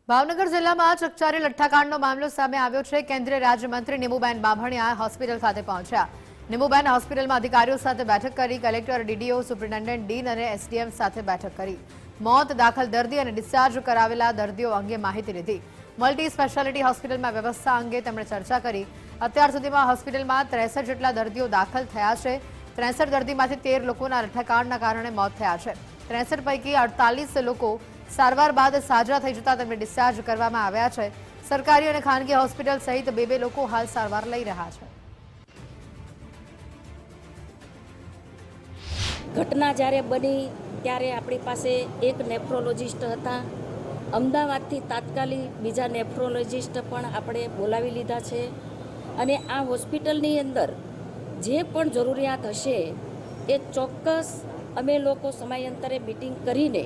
ભાવનગર જિલ્લામાં ચકચારી લઠ્ઠાકાંડનો મામલો સામે આવ્યો છે। કેન્દ્રીય રાજ્યમંત્રી નીમુબેન બાભણિયા હોસ્પિટલ ખાતે પહોંચ્યા। નીમુબેન હોસ્પિટલમાં અધિકારીઓ સાથે બેઠક કરી। કલેક્ટર, ડીડીઓ, સુપ્રિન્ટેન્ડન્ટ, ડીન અને એસડીએમ સાથે બેઠક કરી। મોત દાખલ દર્દી અને ડિસ્ચાર્જ કરાવેલા દર્દીઓ અંગે માહિતી લીધી। મલ્ટી સ્પેશિયાલિટી હોસ્પિટલમાં વ્યવસ્થા અંગે તેમણે ચર્ચા કરી। અત્યાર સુધીમાં હોસ્પિટલમાં 63 જેટલા દર્દીઓ દાખલ થયા છે। 63 દર્દીમાંથી 13 લોકોના લઠ્ઠાકાંડના કારણે મોત થયા છે। 63 પૈકી 48 લોકો સારવાર બાદ સાજા થઈ જતા તેમને ડિસ્ચાર્જ કરવામાં આવ્યા છે। સરકારી અને ખાનગી હોસ્પિટલ સહિત બે લોકો હાલ સારવાર લઈ રહ્યા છે। ઘટના જ્યારે બની ત્યારે આપણી પાસે એક નેફ્રોલોજિસ્ટ હતા। અમદાવાદથી તાત્કાલિક બીજા નેફ્રોલોજિસ્ટ પણ આપણે બોલાવી લીધા છે અને આ હોસ્પિટલની અંદર જે પણ જરૂરિયાત હશે એ ચોક્કસ અમે લોકો સમયાંતરે મિટિંગ કરીને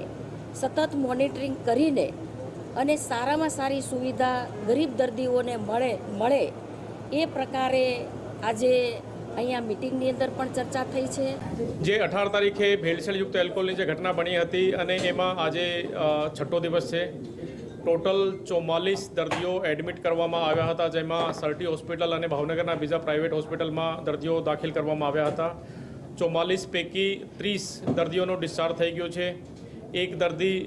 સતત મોનિટરિંગ કરીને અને સારામાં સારી સુવિધા ગરીબ દર્દીઓને મળે એ પ્રકારે આજે અહીંયા મિટિંગની અંદર પણ ચર્ચા થઈ છે। જે 18 તારીખે ભેળસેળયુક્ત એલ્કોહોલની જે ઘટના બની હતી અને એમાં આજે છઠ્ઠો દિવસ છે। ટોટલ 44 દર્દીઓ એડમિટ કરવામાં આવ્યા હતા, જેમાં સરટી હોસ્પિટલ અને ભાવનગરના બીજા પ્રાઇવેટ હોસ્પિટલમાં દર્દીઓ દાખલ કરવામાં આવ્યા હતા। 44 પૈકી 30 દર્દીઓનો ડિસ્ચાર્જ થઈ ગયો છે। એક દર્દી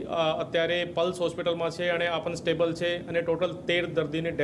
અત્યારે પલ્સ હોસ્પિટલમાં છે અને આ પણ સ્ટેબલ છે અને ટોટલ 13 દર્દીની ડેથ